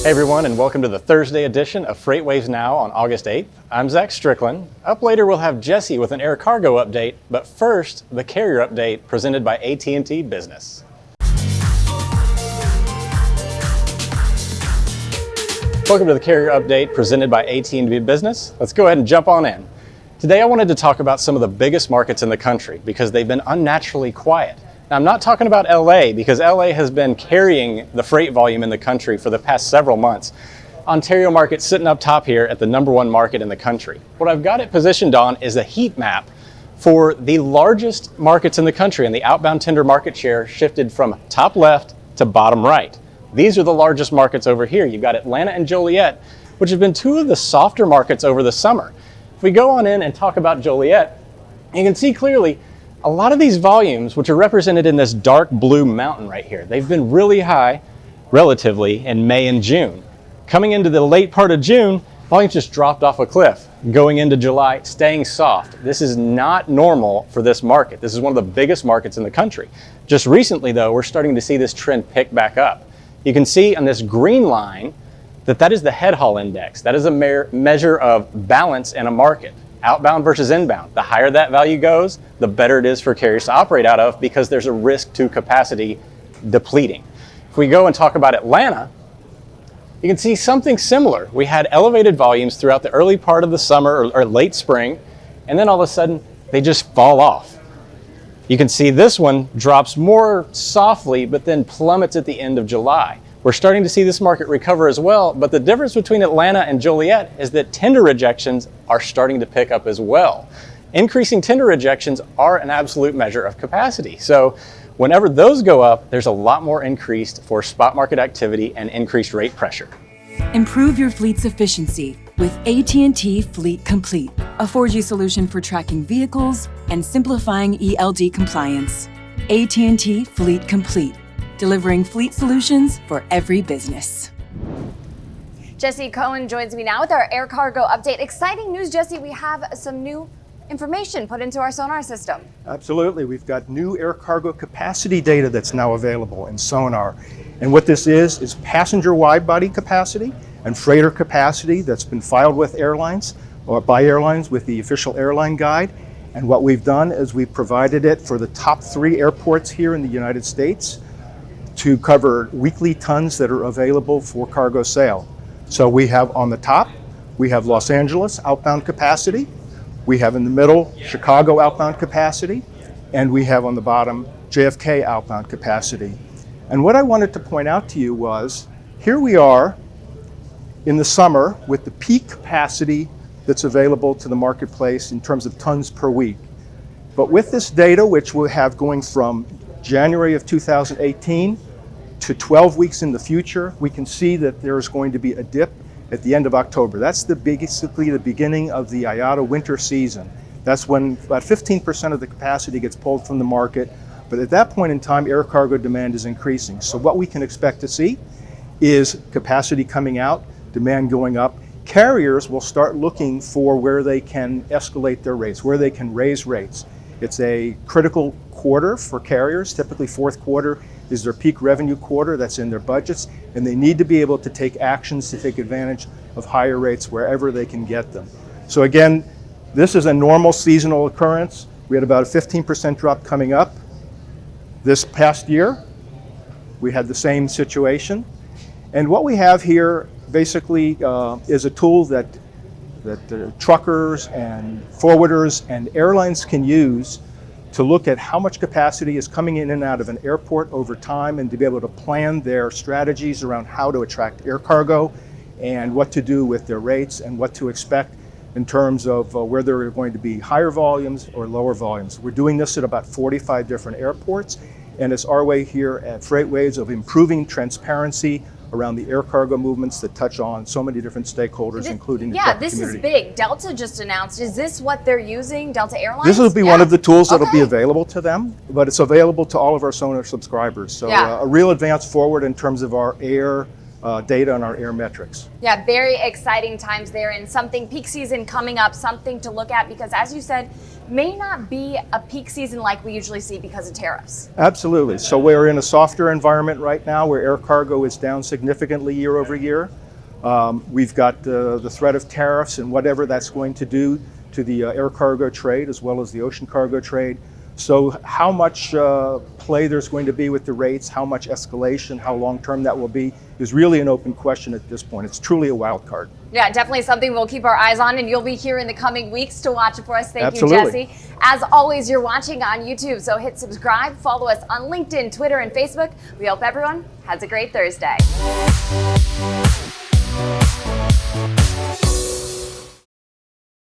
Hey everyone, and welcome to the Thursday edition of FreightWaves Now on August 8th. I'm Zach Strickland. Up later we'll have Jesse with an air cargo update, but first, the carrier update presented by AT&T Business. Welcome to the carrier update presented by AT&T Business. Let's go ahead and jump on in. Today I wanted to talk about some of the biggest markets in the country because they've been unnaturally quiet. Now, I'm not talking about LA because LA has been carrying the freight volume in the country for the past several months. Ontario market sitting up top here at the #1 market in the country. What I've got it positioned on is a heat map for the largest markets in the country, and the outbound tender market share shifted from top left to bottom right. These are the largest markets over here. You've got Atlanta and Joliet, which have been two of the softer markets over the summer. If we go on in and talk about Joliet, you can see clearly a lot of these volumes, which are represented in this dark blue mountain right here, they've been really high relatively in May and June. Coming into the late part of June, volumes just dropped off a cliff. Going into July, staying soft. This is not normal for this market. This is one of the biggest markets in the country. Just recently though, we're starting to see this trend pick back up. You can see on this green line that is the head haul index. That is a measure of balance in a market. Outbound versus inbound. The higher that value goes, the better it is for carriers to operate out of because there's a risk to capacity depleting. If we go and talk about Atlanta, you can see something similar. We had elevated volumes throughout the early part of the summer or late spring, and then all of a sudden they just fall off. You can see this one drops more softly, but then plummets at the end of July. We're starting to see this market recover as well, but the difference between Atlanta and Joliet is that tender rejections are starting to pick up as well. Increasing tender rejections are an absolute measure of capacity. So whenever those go up, there's a lot more increased for spot market activity and increased rate pressure. Improve your fleet's efficiency with AT&T Fleet Complete, a 4G solution for tracking vehicles and simplifying ELD compliance. AT&T Fleet Complete, delivering fleet solutions for every business. Jesse Cohen joins me now with our air cargo update. Exciting news, Jesse. We have some new information put into our SONAR system. Absolutely. We've got new air cargo capacity data that's now available in SONAR. And what this is passenger wide body capacity and freighter capacity that's been filed with airlines or by airlines with the official airline guide. And what we've done is we've provided it for the top 3 airports here in the United States to cover weekly tons that are available for cargo sale. So we have on the top, we have Los Angeles outbound capacity, we have in the middle Chicago outbound capacity, and we have on the bottom JFK outbound capacity. And what I wanted to point out to you was, here we are in the summer with the peak capacity that's available to the marketplace in terms of tons per week. But with this data, which we'll have going from January of 2018 to 12 weeks in the future, we can see that there's going to be a dip at the end of October. That's basically the beginning of the IATA winter season. That's when about 15% of the capacity gets pulled from the market. But at that point in time, air cargo demand is increasing. So what we can expect to see is capacity coming out, demand going up. Carriers will start looking for where they can escalate their rates, where they can raise rates. It's a critical quarter for carriers. Typically fourth quarter is their peak revenue quarter that's in their budgets, and they need to be able to take actions to take advantage of higher rates wherever they can get them. So again, this is a normal seasonal occurrence. We had about a 15% drop coming up. This past year, we had the same situation. And what we have here basically is a tool that truckers and forwarders and airlines can use to look at how much capacity is coming in and out of an airport over time and to be able to plan their strategies around how to attract air cargo and what to do with their rates and what to expect in terms of where there are going to be higher volumes or lower volumes. We're doing this at about 45 different airports, and it's our way here at FreightWaves of improving transparency around the air cargo movements that touch on so many different stakeholders, including the truck community. Yeah, this is big. Delta just announced. Is this what they're using, Delta Airlines? This will be one of the tools that'll be available to them, but it's available to all of our SONAR subscribers. So a real advance forward in terms of our air data and our air metrics. Yeah, very exciting times there, and something peak season coming up, something to look at, because as you said, may not be a peak season like we usually see because of tariffs. Absolutely. So we're in a softer environment right now where air cargo is down significantly year over year. We've got the threat of tariffs and whatever that's going to do to the air cargo trade as well as the ocean cargo trade. So how much play there's going to be with the rates, how much escalation, how long-term that will be, is really an open question at this point. It's truly a wild card. Yeah, definitely something we'll keep our eyes on, and you'll be here in the coming weeks to watch it for us. Thank Absolutely. you, Jesse. As always, you're watching on YouTube, so hit subscribe, follow us on LinkedIn, Twitter, and Facebook. We hope everyone has a great Thursday.